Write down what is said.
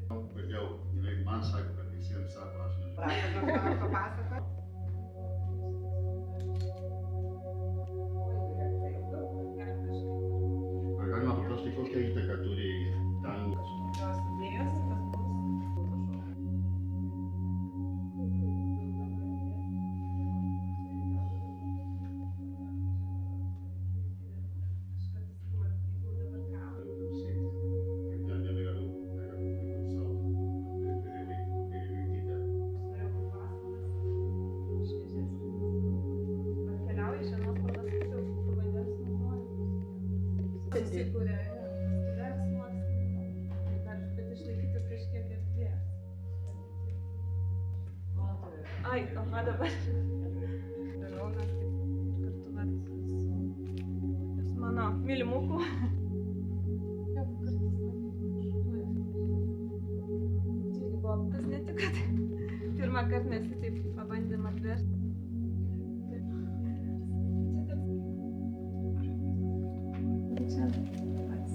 Kodėl jinai man sako, kad visiems sako, aš nežinau. Papasakot. Ar galima paklausti, kokią įtaką turi ten Tos idėjos, kas bus. klausyti, kaip ten negaliu kaip sau. Atkeliauja iš vienos parduotuvės tų vandens naudojimo. Susikuria skylės sluoksnį, bet išlaikyti kažkiek erdvės. Ai, aha, dabar. Darau mes taip kartu vat su mano mylimuku. Čia irgi buvo tas netiko, tai pirmą kartą mes jį taip pabandėm atvežti. Čia pats.